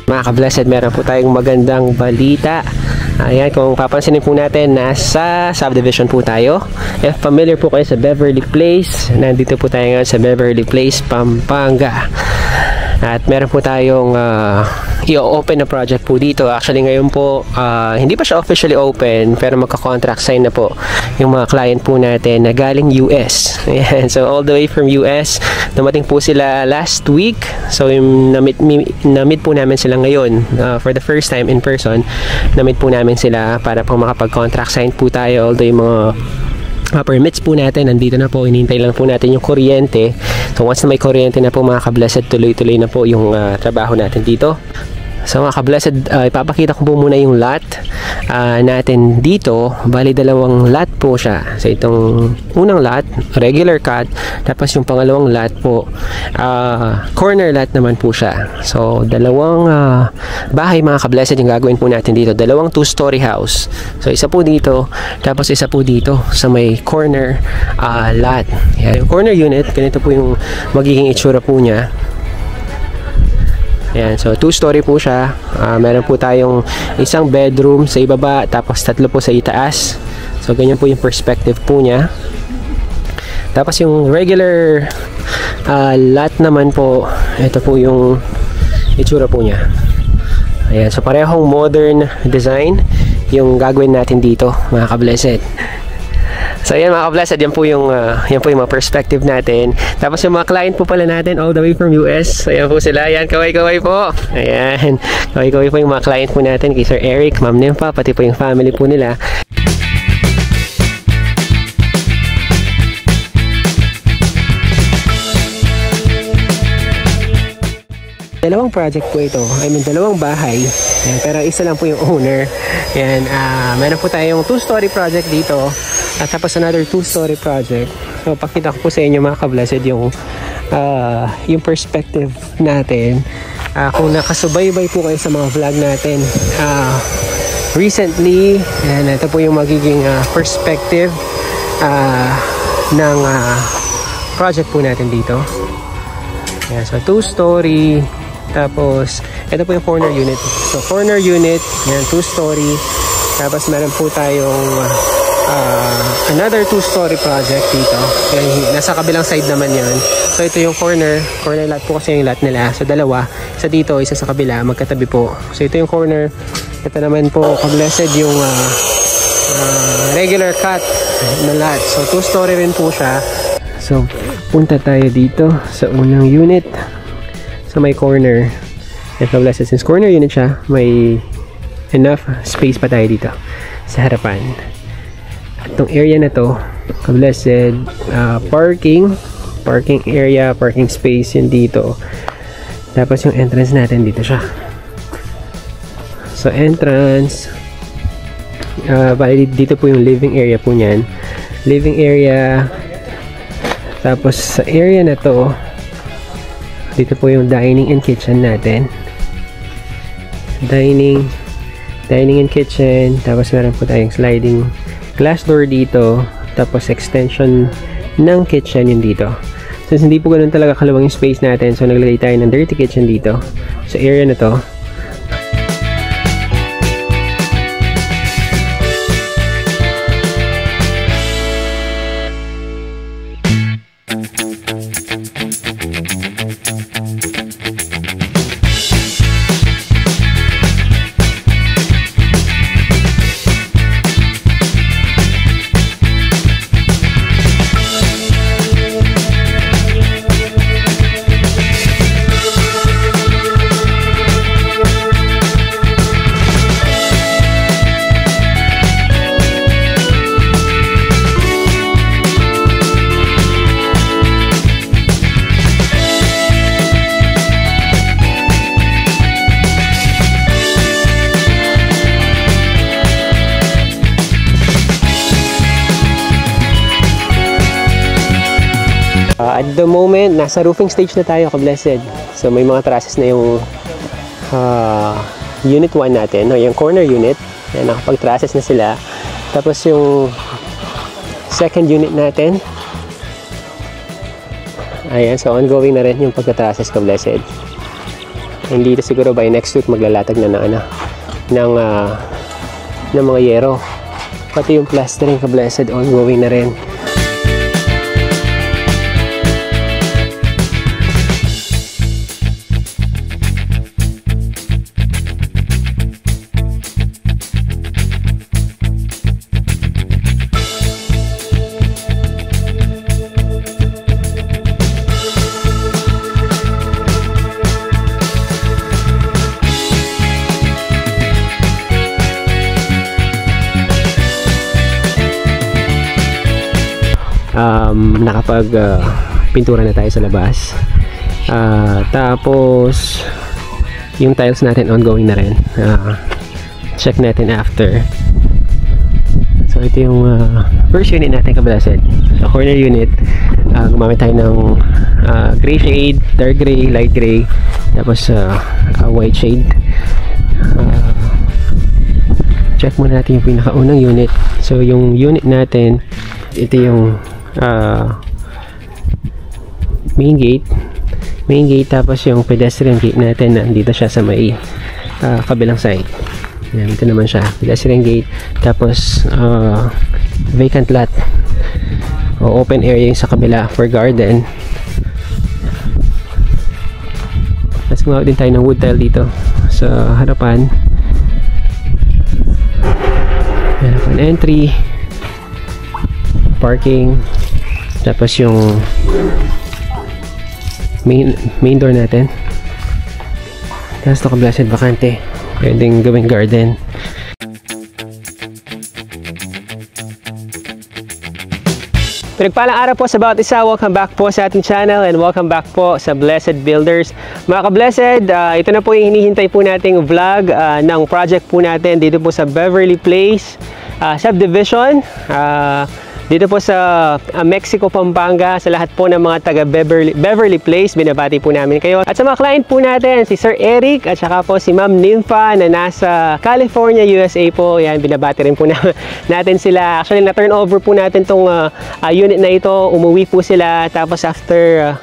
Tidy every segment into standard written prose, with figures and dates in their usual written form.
Mga ka-blessed, meron po tayong magandang balita. Ayan, kung papansinin po natin, nasa subdivision po tayo. If familiar po kayo sa Beverly Place, nandito po tayo ngayon sa Beverly Place, Pampanga. At meron po tayong i-open na project po dito. Actually ngayon po, hindi pa siya officially open, pero magka-contract sign na po yung mga client po natin na galing US. Ayan, so all the way from US, dumating po sila last week. So yung na-meet po namin sila ngayon for the first time in person. Na-meet po namin sila para po makapag-contract sign po tayo. Although yung mga permits po natin, nandito na po, hinihintay lang po natin yung kuryente. So once na may kuryente na po mga ka-blessed, tuloy-tuloy na po yung trabaho natin dito. So mga ka-blessed, ipapakita ko po muna yung lot natin dito. Bali dalawang lot po siya. So itong unang lot, regular cut. Tapos yung pangalawang lot po, corner lot naman po siya. So dalawang bahay mga ka-blessed yung gagawin po natin dito. Dalawang 2-story house. So isa po dito, tapos isa po dito sa may corner lot. Yan, yung corner unit, ganito po yung magiging itsura po niya. Ayan, so 2-story po siya. Meron po tayong isang bedroom sa ibaba, tapos 3 po sa itaas. So ganyan po yung perspective po niya. Tapos yung regular lot naman po, ito po yung itsura po niya. Ayan, so parehong modern design yung gagawin natin dito mga ka-blessed. So ayan mga ka-blessed, yan po yung mga perspective natin. Tapos yung mga client po pala natin all the way from US. Ayan po sila, ayan, kaway-kaway po. Ayan, kaway-kaway po yung mga client po natin, kay Sir Eric, Ma'am Nympha, pati po yung family po nila. Dalawang project po ito. I mean, dalawang bahay. Ayan, pero isa lang po yung owner. Ayan, meron po tayong 2-story project dito. At tapos another 2-story project. So, pakita ko po sa inyo mga ka-blessed yung perspective natin. Kung nakasubaybay po kayo sa mga vlog natin recently, and ito po yung magiging perspective ng project po natin dito. Ayan, so 2-story. Tapos, ito po yung corner unit. So, corner unit, yan, 2-story. Tapos, meron po tayong another 2-story project dito. Yan, nasa kabilang side naman yan. So, ito yung corner lot po kasi yung lot nila. So, dalawa. Isa dito, isa sa kabila, magkatabi po. So, ito yung corner. Ito naman po, ka-blessed yung regular cut na lot. So, 2-story rin po siya. So, punta tayo dito sa unang unit. So may corner. Ito blessed, since corner unit siya, may enough space pa tayo dito sa harapan. At itong area na to, ka-blessed, parking area, parking space yun dito. Tapos yung entrance natin dito siya. So entrance, dito po yung living area po niyan. Living area. Tapos sa area na to, dito po yung dining and kitchen natin. Dining and kitchen. Tapos meron po tayong sliding glass door dito. Tapos extension ng kitchen yun dito. Since hindi po ganun talaga kalawang yung space natin, so naglagay tayo ng dirty kitchen dito sa area na to. At the moment, nasa roofing stage na tayo, ka-blessed. So may mga trusses na yung unit 1 natin, no? Yung corner unit. Yan, nakapag-trusses na sila. Tapos yung second unit natin, ayan, so ongoing na rin yung pagka-trusses, ka-blessed. Hindi dito siguro by next week maglalatag na ng ano, ng mga yero. Pati yung plastering, ka-blessed, ongoing na rin. Nakapag pintura na tayo sa labas, tapos yung tiles natin ongoing na rin. Check natin after. So ito yung first unit natin, ka-blessed. Sa corner unit, gumamit tayo ng gray shade, dark gray, light gray, tapos white shade. Check muna natin yung pinakaunang unit. So yung unit natin, ito yung main gate, tapos yung pedestrian gate natin, nandito siya sa may kabilang side. Yan, ito naman siya, pedestrian gate, tapos vacant lot o open area yung sa kabila for garden. Tapos gumawa din tayo ng wood tile dito sa harapan entry, parking, tapos yung main door natin. Tapos ito, ka-blessed, bakante, pwedeng gawing garden. Pinagpalang araw po sa bawat isa. Welcome back po sa ating channel and welcome back po sa Blessed Builders. Mga ka-blessed, ito na po yung hinihintay po nating vlog ng project po natin dito po sa Beverly Place subdivision. Dito po sa Mexico, Pampanga, sa lahat po ng mga taga Beverly Place, binabati po namin kayo. At sa mga client po natin, si Sir Eric at saka po si Ma'am Nympha na nasa California, USA po. Yan, binabati rin po natin sila. Actually, na-turn over po natin tong unit na ito. Umuwi po sila, tapos after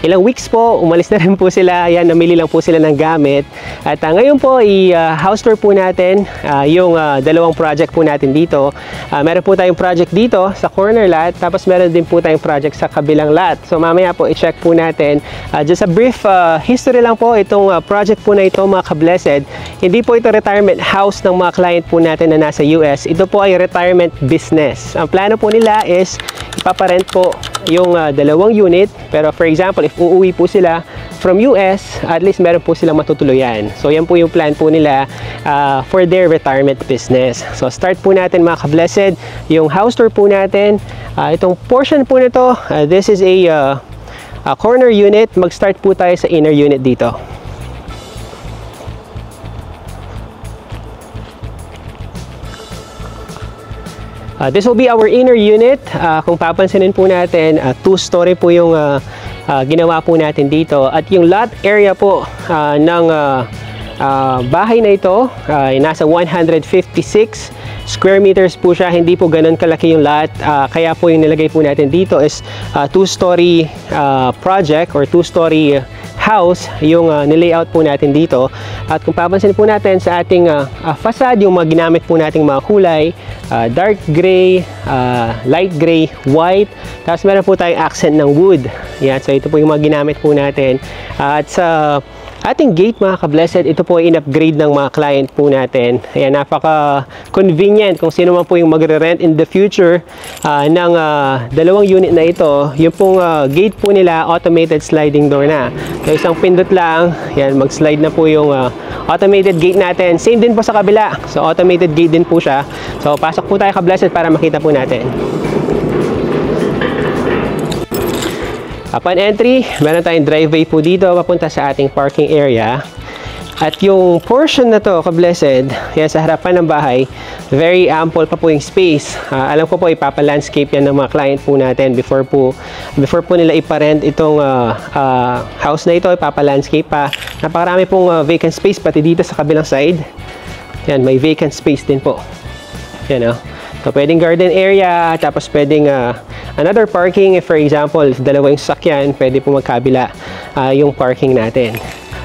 ilang weeks po, umalis na rin po sila. Yan, namili lang po sila ng gamit. At ngayon po, i-house tour po natin yung dalawang project po natin dito. Meron po tayong project dito sa corner lot, tapos meron din po tayong project sa kabilang lot. So mamaya po, i-check po natin. Just a brief history lang po, itong project po na ito, mga ka-blessed. Hindi po ito retirement house ng mga client po natin na nasa US. Ito po ay retirement business. Ang plano po nila is ipaparent po yung dalawang unit, pero for example, if uuwi po sila from US, at least meron po silang matutuluyan. So yan po yung plan po nila for their retirement business. So start po natin, mga ka-blessed, yung house tour po natin. Itong portion po nito, this is a corner unit. Mag-start po tayo sa inner unit dito. This will be our inner unit. Kung papansinin po natin, 2-story po yung ginawa po natin dito. At yung lot area po ng bahay na ito ay nasa 156 square meters po siya. Hindi po ganun kalaki yung lot. Kaya po yung nilagay po natin dito is 2-story project or 2-story house yung nilayout po natin dito. At kung papansin po natin sa ating facade, yung mga ginamit po nating mga kulay, dark gray, light gray, white, tapos meron po tayong accent ng wood. Yan, so ito po yung mga ginamit po natin. At sa ating gate, mga ka-blessed, ito po ay in-upgrade ng mga client po natin. Ayan, napaka-convenient kung sino man po yung magre-rent in the future ng dalawang unit na ito. Yung pong gate po nila, automated sliding door na. So isang pindot lang, yan, mag-slide na po yung automated gate natin. Same din po sa kabila. So automated gate din po siya. So pasok po tayo, ka-blessed, para makita po natin. Upon entry, meron tayong driveway po dito papunta sa ating parking area. At yung portion na to, ka-blessed, yan sa harapan ng bahay, very ample pa po yung space. Alam ko po, ipapa-landscape yan ng mga client po natin before po nila iparent itong house na ito, ipapa-landscape pa. Napakarami pong vacant space pati dito sa kabilang side. Yan, may vacant space din po. Yan, so pwedeng garden area, tapos pwedeng another parking. If for example, if dalawa yung sasakyan, pwede po magkabila yung parking natin.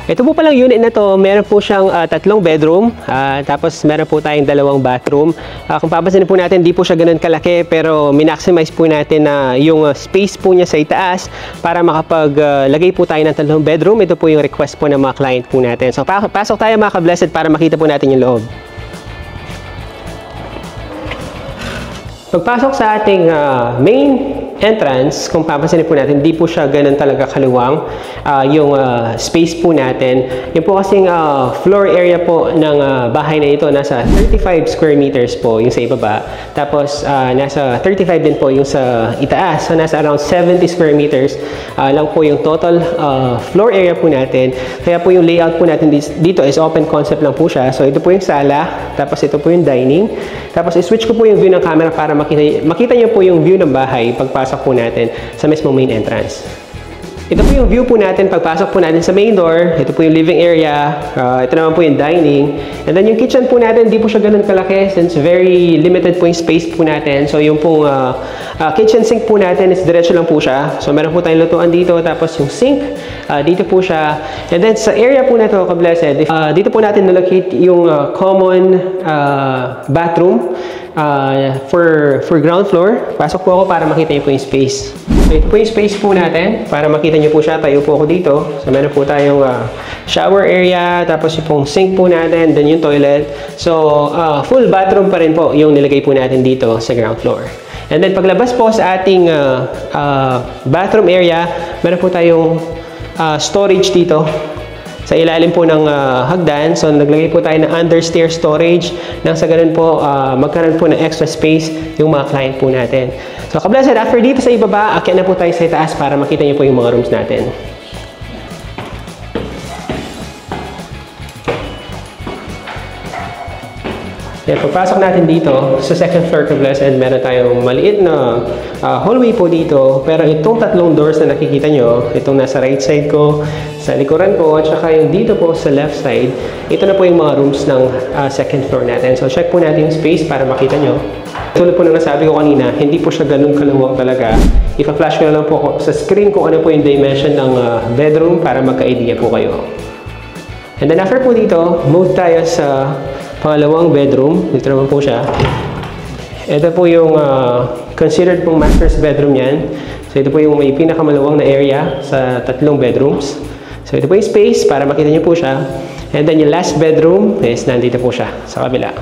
Ito po palang unit na to, meron po siyang 3 bedroom, tapos meron po tayong 2 bathroom. Kung papansin po natin, di po siya ganun kalaki, pero minaximize po natin na yung space po niya sa itaas para makapaglagay po tayo ng 3 bedroom. Ito po yung request po ng mga client po natin. So pasok tayo mga ka-blessed para makita po natin yung loob. Pagpasok sa ating main entrance, kung papansin po natin, di po siya ganun talaga kaluwang yung space po natin. Yung po kasing floor area po ng bahay na ito, nasa 35 square meters po yung sa ibaba. Tapos nasa 35 din po yung sa itaas. So nasa around 70 square meters lang po yung total floor area po natin. Kaya po yung layout po natin dito is open concept lang po siya. So ito po yung sala, tapos ito po yung dining. Tapos i-switch ko po yung view ng camera para makita niyo po yung view ng bahay pagpasok po natin sa mismong main entrance. Ito po yung view po natin pagpasok po natin sa main door. Ito po yung living area. Ito naman po yung dining. And then yung kitchen po natin, di po siya ganun kalaki since very limited po yung space po natin. So yung pong kitchen sink po natin is diretso lang po siya. So meron po tayong lutuan dito. Tapos yung sink, dito po siya. And then sa area po na ito, ka-blessed, dito po natin nalocate yung common bathroom for ground floor. Pasok po ako para makita niyo po yung space. So ito po yung space po natin. Para makita niyo po siya, tayo po ako dito. So meron po tayong shower area, tapos yung pong sink po natin, then yung toilet. So full bathroom pa rin po yung nilagay po natin dito sa ground floor. And then paglabas po sa ating bathroom area, meron po tayong storage dito sa ilalim po ng hagdan. So naglagay po tayo ng understair storage nang sa ganun po magkaroon po ng extra space yung mga client po natin. So ka-blessed, after dito sa ibaba, akyat na po tayo sa itaas para makita niyo po yung mga rooms natin. Yan, pagpasok natin dito sa second floor, ka-blessed, meron tayong maliit na hallway po dito. Pero itong 3 doors na nakikita nyo, itong nasa right side ko, sa likuran ko, at saka yung dito po sa left side, ito na po yung mga rooms ng second floor natin. So check po natin yung space para makita nyo. Tulad po na nasabi ko kanina, hindi po siya ganun kaluwang talaga. Ipa-flash ko na lang po sa screen kung ano po yung dimension ng bedroom para magka-idea po kayo. And then after po dito, move tayo sa pangalawang bedroom. Dito naman po siya. Ito po yung considered pong master's bedroom yan. So ito po yung may pinakamalawang na area sa 3 bedrooms. So ito po yung space para makita niyo po siya. And then yung last bedroom is nandito po siya sa kabila.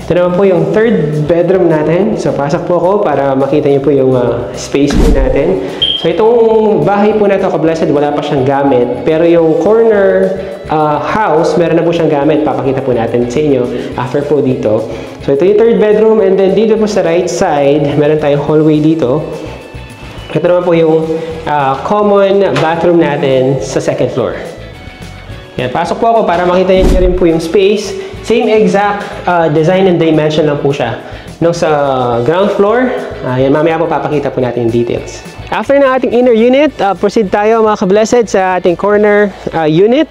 Ito naman po yung 3rd bedroom natin. So pasok po ako para makita niyo po yung space po natin. So itong bahay po na ito, ka-blessed, wala pa siyang gamit. Pero yung corner house, meron na po siyang gamit. Papakita po natin sa inyo after po dito. So ito yung 3rd bedroom, and then dito po sa right side, meron tayong hallway dito. Ito naman po yung common bathroom natin sa 2nd floor. Yan, pasok po ako para makita niyo rin po yung space. Same exact design and dimension lang po siya nung sa ground floor. Yan, mamaya po papakita po natin yung details. After ng ating inner unit, proceed tayo mga ka-blessed sa ating corner unit.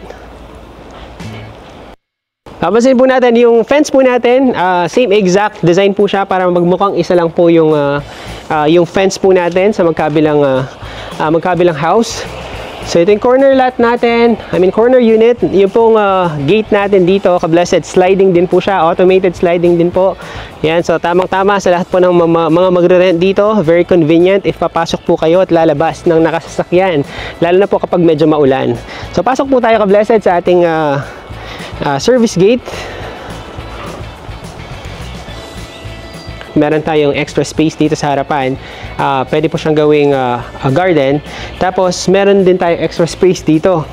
Papansin po natin yung fence po natin, same exact design po siya para magmukhang isa lang po yung fence po natin sa magkabilang house. So ito yung corner lot natin, corner unit. Yung pong gate natin dito, ka-blessed, sliding din po siya, automated sliding din po. Yan, so tamang-tama sa lahat po ng mga magre-rent dito, very convenient if papasok po kayo at lalabas ng nakasasakyan, lalo na po kapag medyo maulan. So pasok po tayo, ka-blessed, sa ating service gate. Meron tayong extra space dito sa harapan. Pwede po siyang gawing garden. Tapos meron din tayong extra space dito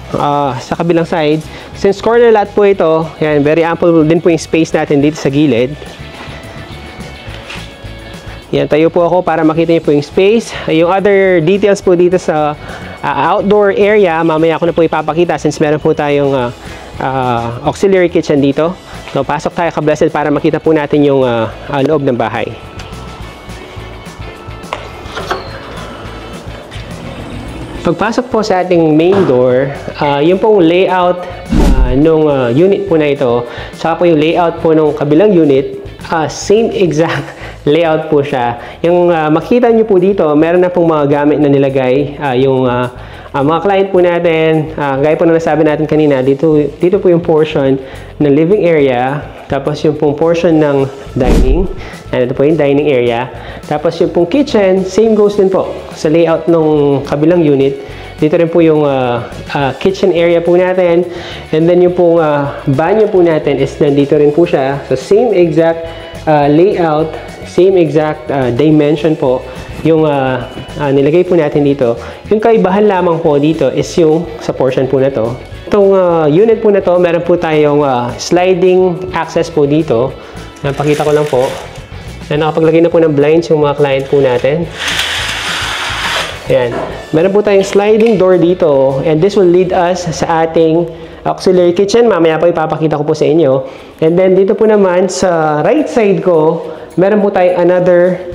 sa kabilang side. Since corner lot po ito, yan, very ample din po yung space natin dito sa gilid. Yan, tayo po ako para makita niyo po yung space. Yung other details po dito sa outdoor area, mamaya ko na po ipapakita since meron po tayong auxiliary kitchen dito. So, pasok tayo, ka-blessed, para makita po natin yung loob ng bahay. Pagpasok po sa ating main door, yung pong layout unit po na ito, saka po yung layout po ng kabilang unit, same exact layout po siya. Yung makita nyo po dito, meron na pong mga gamit na nilagay. Yung mga client po natin, gaya po na nasabi natin kanina, dito po yung portion ng living area, tapos yung pong portion ng dining, and ito po yung dining area, tapos yung pong kitchen, same goes din po sa layout ng kabilang unit. Dito rin po yung kitchen area po natin, and then yung pong banyo po natin is nandito rin po siya. So same exact layout, same exact dimension po yung nilagay po natin dito. Yung kaibahan lamang po dito is yung sa portion po na to. Itong unit po na to, meron po tayong sliding access po dito. Napakita ko lang po. Nakapaglagay na po ng blinds yung mga client po natin. Ayan. Meron po tayong sliding door dito, and this will lead us sa ating auxiliary kitchen. Mamaya po ipapakita ko po sa inyo. And then dito po naman sa right side ko, meron po tayong another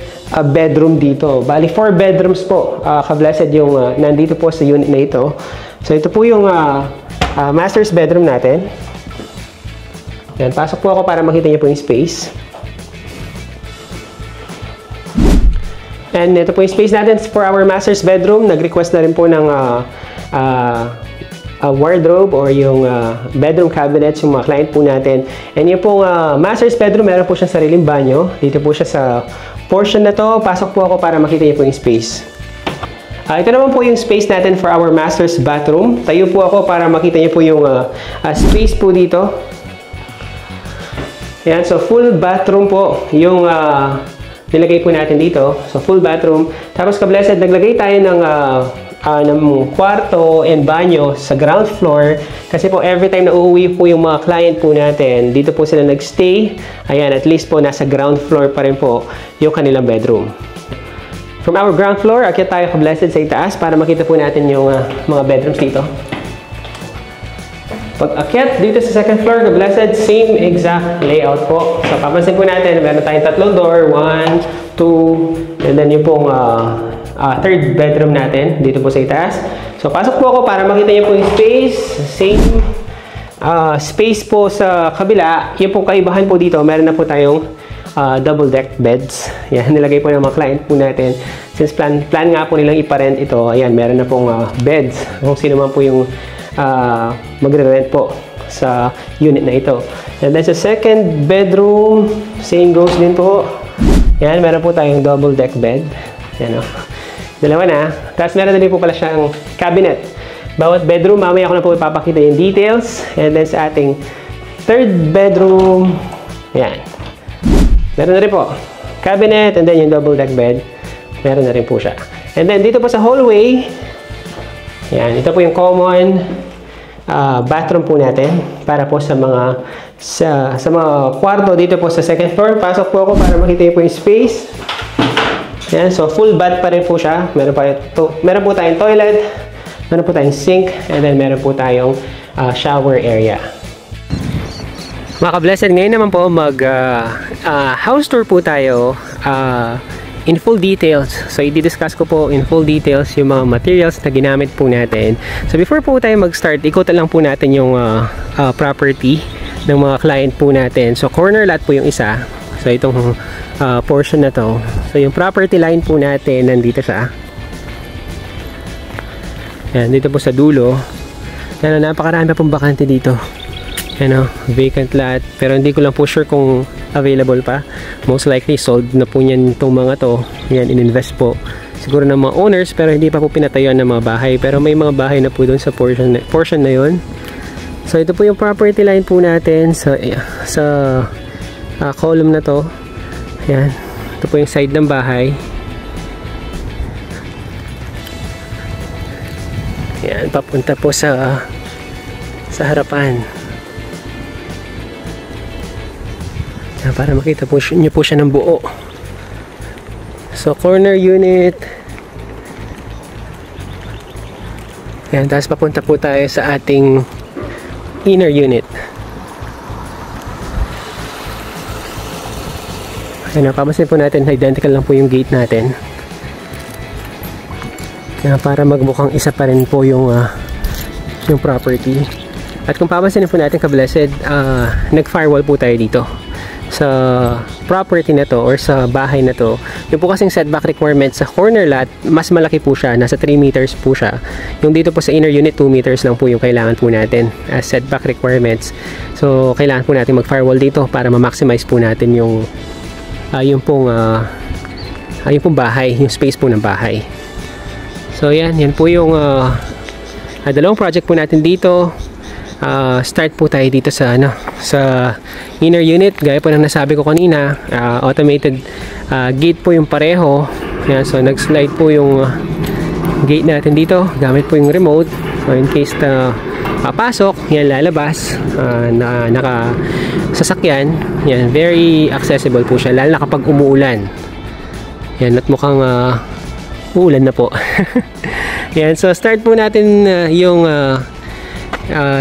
bedroom dito. Bali 4 bedrooms po, ka-blessed yung nandito po sa unit na ito. So ito po yung master's bedroom natin. Ayan, pasok po ako para makita niyo po yung space. And ito po yung space natin for our master's bedroom. Nag-request na rin po ng wardrobe or yung bedroom cabinets yung mga client po natin. And yung pong master's bedroom, meron po siyang sariling banyo. Dito po siya sa portion na to. Pasok po ako para makita niyo po yung space. Ito naman po yung space natin for our master's bathroom. Tayo po ako para makita niyo po yung space po dito. Ayan, so full bathroom po yung nilagay po natin dito. So full bathroom. Tapos ka-blessed, naglagay tayo ng kwarto and banyo sa ground floor. Kasi po every time na uuwi po yung mga client po natin, dito po sila nagstay. Ayan, at least po nasa ground floor pa rin po yung kanilang bedroom. From our ground floor, akyat tayo ka-blessed sa itaas para makita po natin yung mga bedrooms dito. Pag akyat dito sa second floor, ka-blessed, same exact layout po. So papansin po natin, meron tayong tatlong door, 1, 2, and then yung pong third bedroom natin dito po sa itaas. So pasok po ako para makita niyo po yung space. Same space po sa kabila. Yung pong kaibahan po dito, meron na po tayong double deck beds. Yan, nilagay po ng mga client po natin. Since plan nga po nilang iparent ito, ayan, meron na pong beds. Kung sino man po yung magre-rent po sa unit na ito. And then sa second bedroom, same goes din po. Yan, meron po tayong double deck bed. Yan o. Dalawa na. Tapos meron na din po pala siyang cabinet. Bawat bedroom, mamaya ako na po ipapakita yung details. And then sa ating third bedroom, yan. Meron na rin po cabinet, and then yung double deck bed. Meron na rin po siya. And then dito po sa hallway, yan, ito po yung common bathroom po natin para po sa mga mga kwarto dito po sa second floor. Pasok po ako para makita niyo po yung space. Yan, so full bath pa rin po siya. Meron po tayong toilet, meron po tayong sink, and then meron po tayong shower area. Mga ka-blessed, ngayon naman po house tour po tayo in full details. So i-discuss ko po in full details yung mga materials na ginamit po natin. So before po tayo mag-start, ikutan lang po natin yung property ng mga client po natin. So corner lot po yung isa. So itong portion na to. So yung property line po natin nandito siya. Yan, dito po sa dulo. Yan, napakarami pa pong bakante dito. Ano, vacant lot. Pero hindi ko lang po sure kung available pa. Most likely sold na po niyan itong mga to. Yan, ininvest po siguro ng mga owners, pero hindi pa po pinatayuan ng mga bahay. Pero may mga bahay na po doon sa portion na yon. So ito po yung property line po natin sa column na to. Yan, ito po yung side ng bahay. Yan, papunta po sa harapan. Para makita po nyo po siya ng buo. So corner unit. Yan, tapos papunta po tayo sa ating inner unit. Yan, napapansin po natin, identical lang po yung gate natin. Yan, para magmukhang isa pa rin po yung property. At kung papansinin po natin ka-blessed, nag-firewall po tayo dito sa property na to or sa bahay na to. Yung po kasing setback requirement sa corner lot, mas malaki po siya, nasa 3 meters po siya. Yung dito po sa inner unit, 2 meters lang po yung kailangan po natin as setback requirements. So kailangan po natin mag-firewall dito para ma-maximize po natin yung pong bahay, yung space po ng bahay. So yan po yung dalawang project po natin dito. Start po tayo dito sa inner unit. Gaya po ng nasabi ko kanina, automated gate po yung pareho. Yan, so nag-slide po yung gate natin dito gamit po yung remote. So in case na papasok, yan lalabas na nakasasakyan. Yan, very accessible po siya lalo na kapag umuulan. Yan, at mukhang uulan na po. Yan, so start po natin yung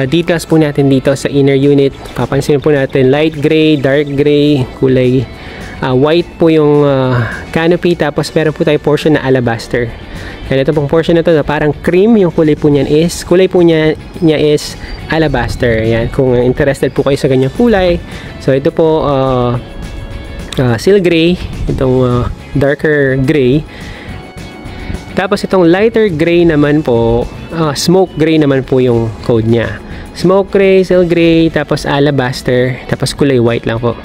details po natin dito sa inner unit. Papansin po natin light gray, dark gray, kulay white po yung canopy, tapos meron po tayo portion na alabaster. Yan, ito pong portion na to na parang cream, yung kulay po niya is alabaster. Yan, kung interested po kayo sa ganyang kulay. So ito po seal gray, itong darker gray. Tapos itong lighter gray naman po, smoke gray naman po yung code niya. Smoke gray, seal gray, tapos alabaster, tapos kulay white lang po.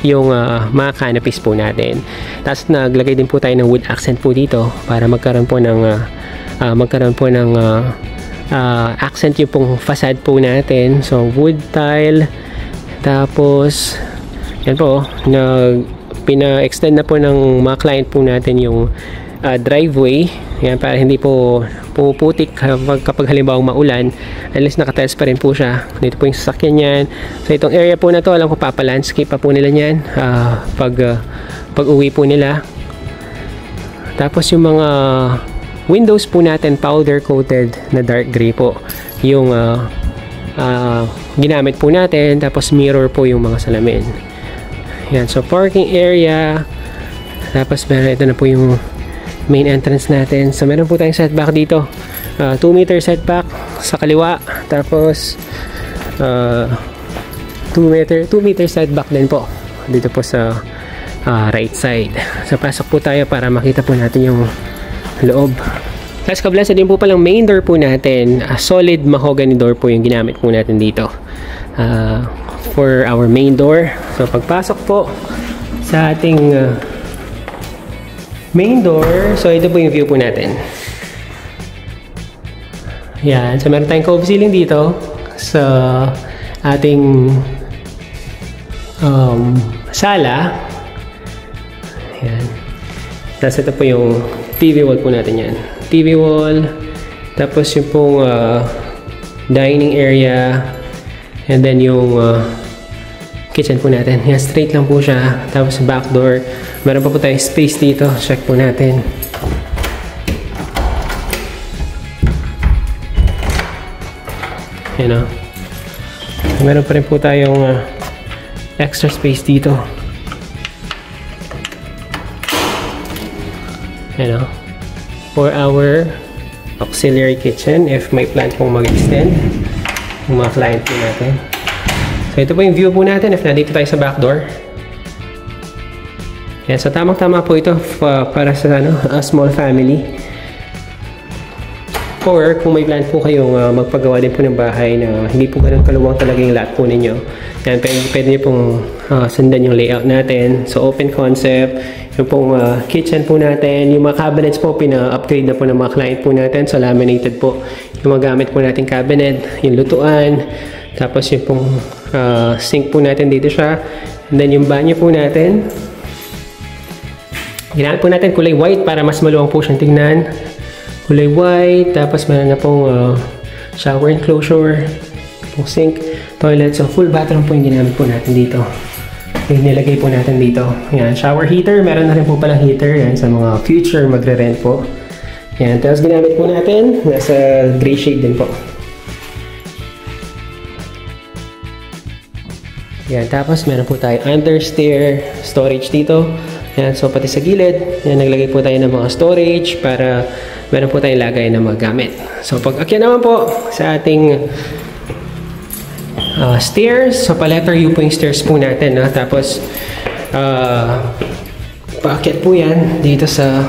Yung mga canopies po natin. Tapos naglagay din po tayo ng wood accent po dito para magkaroon po ng accent yung pong facade po natin. So wood tile, tapos yan po, pina-extend na po ng mga client po natin yung driveway. Yan, para hindi po pumuputik kapag halimbawa maulan, at least nakatiles pa rin po siya. Dito po yung sasakyan niyan. So itong area po na to, alam ko papa-landscape pa po nila niyan pag uwi po nila. Tapos yung mga windows po natin, powder coated na dark gray po yung ginamit po natin. Tapos mirror po yung mga salamin. Yan, so parking area. Tapos ito na po yung main entrance natin. So meron po tayong setback dito, 2 meter setback sa kaliwa, tapos 2 meter setback din po dito po sa right side. So pasok po tayo para makita po natin yung loob. Tapos kablasa din po palang main door po natin, solid mahogany door po yung ginamit po natin dito for our main door. So pagpasok po sa ating main door, so ito po yung view po natin. Yan, so meron tayong cove ceiling dito sa ating sala. Yan. Tapos ito po yung TV wall po natin yan. TV wall, tapos yung pong dining area, and then yung kitchen po natin. Yan, straight lang po siya. Tapos back door. Meron pa po tayong space dito. Check po natin. Yan o. Meron pa rin po tayong extra space dito. Yan o. For our auxiliary kitchen, if may plan pong mag-extend yung mga client po natin. So ito po yung view po natin if nandito tayo sa back door. Yan, so tamang-tama po ito para sa a small family. Or kung may plan po kayong magpagawa din po ng bahay na hindi po ganun kaluwang talaga yung lot po ninyo. Yan, pwede nyo pong sundan yung layout natin. So open concept, yung pong kitchen po natin, yung mga cabinets po pina-upgrade na po ng mga client po natin. So laminated po yung mga gamit po natin cabinet, yung lutuan, tapos yung pong sink po natin dito siya. And then yung banyo po natin, ginamit po natin kulay white para mas maluwang po siyang tingnan. Kulay white, tapos meron na pong shower enclosure, pong sink, toilet. So full bathroom po yung ginamit po natin dito. Yung nilagay po natin dito. Yan, shower heater, meron na rin po palang heater. Yan, sa mga future magre-rent po. Yan, tapos ginamit po natin, nasa gray shade din po. Yan, tapos meron po tayo under stair storage dito. Yan, so pati sa gilid, yan, naglagay po tayo ng mga storage para meron po tayong lagay na magamit. So pag akyat naman po sa ating stairs, so pa letter U po yung stairs po natin, no? Tapos paakyat po yan dito sa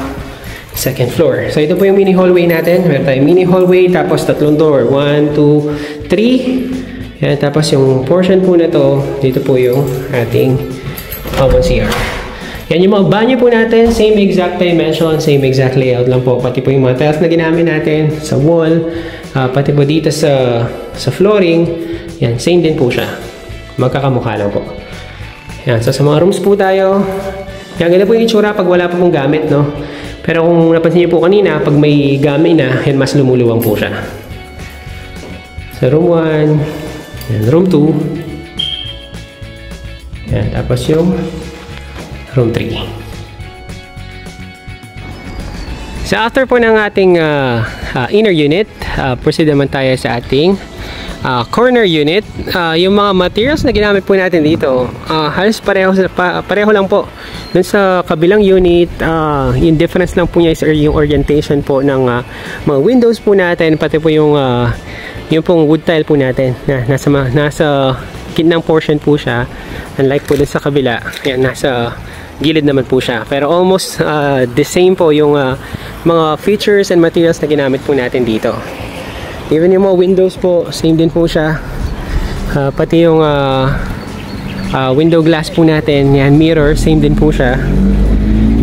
second floor. So ito po yung mini hallway natin. Meron tayong mini hallway, tapos tatlong door. 1, 2, 3. Yan, tapos yung portion po na to, dito po yung ating common CR. Yan yung mga banyo po natin. Same exact dimension, same exact layout lang po. Pati po yung mga tiles na ginamit natin sa wall. Pati po dito sa flooring. Yan, same din po siya. Magkakamukha lang po. Yan, so sa mga rooms po tayo. Yan, ganito po yung itsura pag wala pa pong gamit, no? Pero kung napansin niyo po kanina, pag may gamit na, yan, mas lumuluwang po siya. Sa room 1, yan, room 2. Yan, tapos yung room 3. So after po ng ating inner unit, proceed naman tayo sa ating corner unit. Yung mga materials na ginamit po natin dito, halos pareho lang po. Dun sa kabilang unit, yung difference lang po niya is yung orientation po ng mga windows po natin, pati po yung pong wood tile po natin na nasa gitnang portion po siya, unlike po dun sa kabila. Yan, nasa gilid naman po siya, pero almost the same po yung mga features and materials na ginamit po natin dito. Even yung mga windows po, same din po siya. Pati yung window glass po natin, yan, mirror, same din po siya.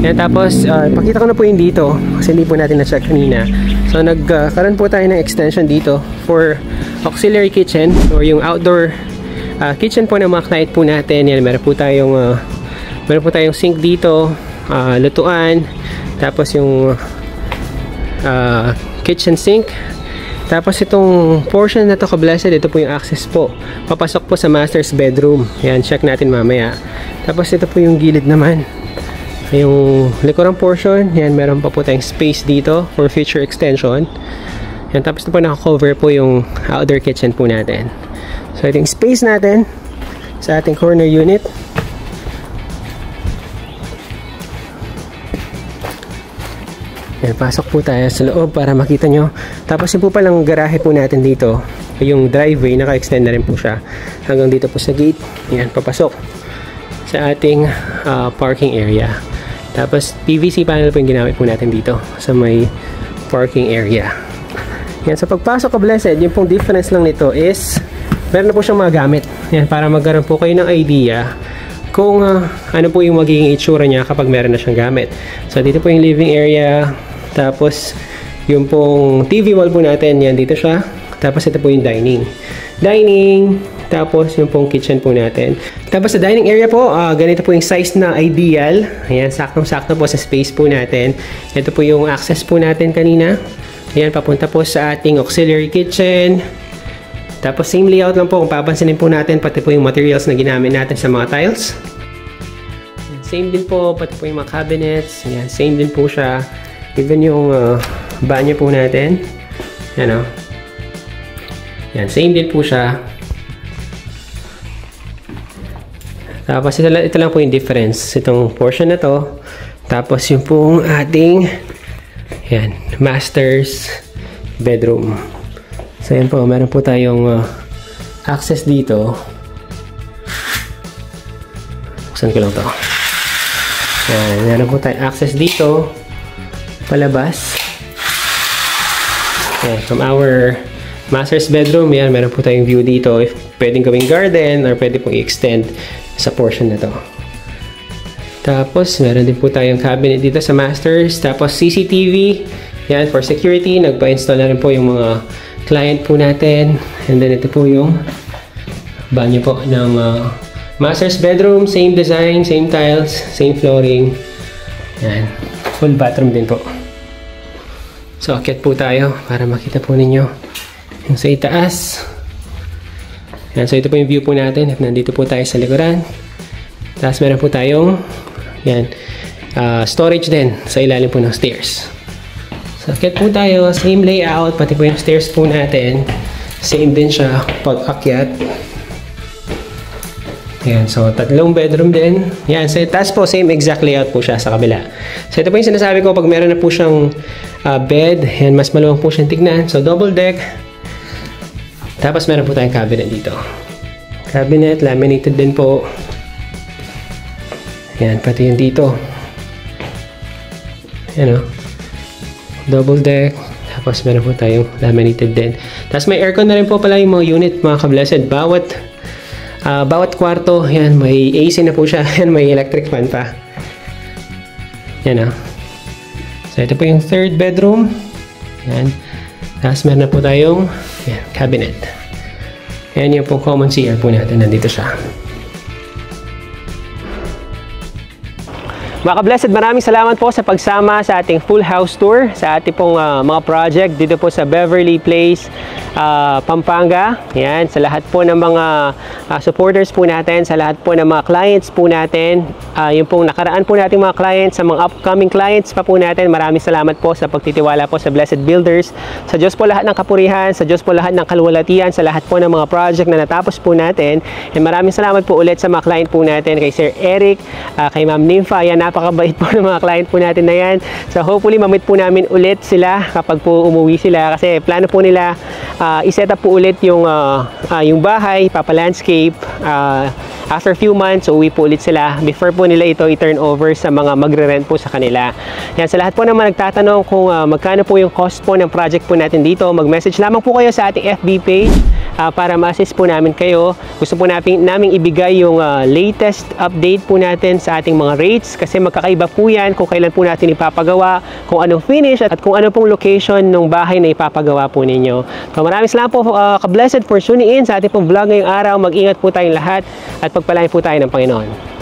Yan, tapos pakita ko na po yung dito kasi hindi po natin na-check kanina. So nagkaroon po tayo ng extension dito for auxiliary kitchen or yung outdoor kitchen po ng mga client po natin. Yan, meron po tayong sink dito, lutuan, tapos yung kitchen sink. Tapos itong portion na to, ka-blessed, ito po yung access po. Papasok po sa master's bedroom. Yan, check natin mamaya. Tapos ito po yung gilid naman. Yung likurang portion, yan, meron pa po tayong space dito for future extension. Yan, tapos ito po naka-cover po yung outdoor kitchen po natin. So ito yung space natin sa ating corner unit. Yan, pasok po tayo sa loob para makita nyo. Tapos yung po palang garahe po natin dito, yung driveway, naka-extend na rin po siya hanggang dito po sa gate. Yan, papasok sa ating parking area. Tapos PVC panel po yung ginamit po natin dito sa may parking area. Yan, sa pagpasok, ka-blessed, yung pong difference lang nito is meron na po siyang mga gamit. Yan, para magkaroon po kayo ng idea kung ano po yung magiging itsura niya kapag meron na siyang gamit. So dito po yung living area. Tapos, yung pong TV wall po natin, yan, dito siya. Tapos, ito po yung dining. Tapos, yung pong kitchen po natin. Tapos, sa dining area po, ganito po yung size na ideal. Ayan, saktong-sakto po sa space po natin. Ito po yung access po natin kanina. Ayan, papunta po sa ating auxiliary kitchen. Tapos, same layout lang po. Kung papansinin po natin, pati po yung materials na ginamit natin sa mga tiles. Same din po, pati po yung mga cabinets. Ayan, same din po siya. Even yung banyo po natin. Yan, o. Yan, same din po siya. Tapos ito lang po yung difference. Itong portion na to. Tapos yung pong ating yan, master's bedroom. So yan po, meron po tayong access dito. Buksan ko lang to. Yan, meron po tayong access dito. Palabas. Okay, from our master's bedroom, yan, meron po tayong view dito. If pwedeng gawing garden or pwede pong i-extend sa portion na to. Tapos, meron din po tayong cabinet dito sa master's. Tapos, CCTV. Yan, for security. Nagpa-install na rin po yung mga client po natin. And then, ito po yung banyo po ng master's bedroom. Same design, same tiles, same flooring. Yan. Full bathroom din po. So, akyat po tayo para makita po ninyo yung sa itaas. Yan. So, ito po yung view po natin. At nandito po tayo sa likuran. Tapos, meron po tayong yan, storage din sa ilalim po ng stairs. So, akyat po tayo. Same layout. Pati po yung stairs po natin. Same din siya pag akyat. Ayan, so tatlong bedroom din. Yan, sa taas po, same exact layout po siya sa kabila. So ito po yung sinasabi ko, pag meron na po siyang bed. Yan, mas maluwang po siyang tignan. So, double deck. Tapos, meron po tayong cabinet dito. Cabinet, laminated din po. Yan, pati yung dito. Yan o. Double deck. Tapos, meron po tayong laminated din. Tapos, may aircon na rin po pala yung mga unit, mga ka-blessed. Bawat kwarto, yan, may AC na po siya. Yan, may electric fan pa. Yan o. So, ito po yung third bedroom. Yan. Tapos, meron na po tayong yan, cabinet. Yan yung po common CR po natin. Nandito siya. Mga ka-blessed, maraming salamat po sa pagsama sa ating full house tour sa ating pong mga project dito po sa Beverly Place, Pampanga. Yan, sa lahat po ng mga supporters po natin, sa lahat po ng mga clients po natin, yung pong nakaraan po nating mga clients, sa mga upcoming clients pa po natin, maraming salamat po sa pagtitiwala po sa Blessed Builders. Sa Diyos po lahat ng kapurihan, sa Diyos po lahat ng kaluwalhatian, sa lahat po ng mga project na natapos po natin. And maraming salamat po ulit sa mga client po natin, kay Sir Eric, kay Ma'am Nympha. Yan, napakabait po ng mga client po natin na yan. So hopefully mamit po namin ulit sila kapag po umuwi sila, kasi plano po nila i-set up po ulit yung bahay, papa-landscape. After few months, uwi po ulit sila before po nila ito i-turn over sa mga magre-rent po sa kanila. Yan, sa lahat po naman nagtatanong kung magkano po yung cost po ng project po natin dito, mag-message lamang po kayo sa ating FB page para ma-assist po namin kayo. Gusto po namin ibigay yung latest update po natin sa ating mga rates, kasi magkakaiba po yan kung kailan po natin ipapagawa, kung anong finish at kung ano pong location ng bahay na ipapagawa po ninyo. So maraming salamat po ka-blessed for tuning in sa ating pong vlog ngayong araw. Mag-ingat po tayong lahat at pagpalain po tayo ng Panginoon.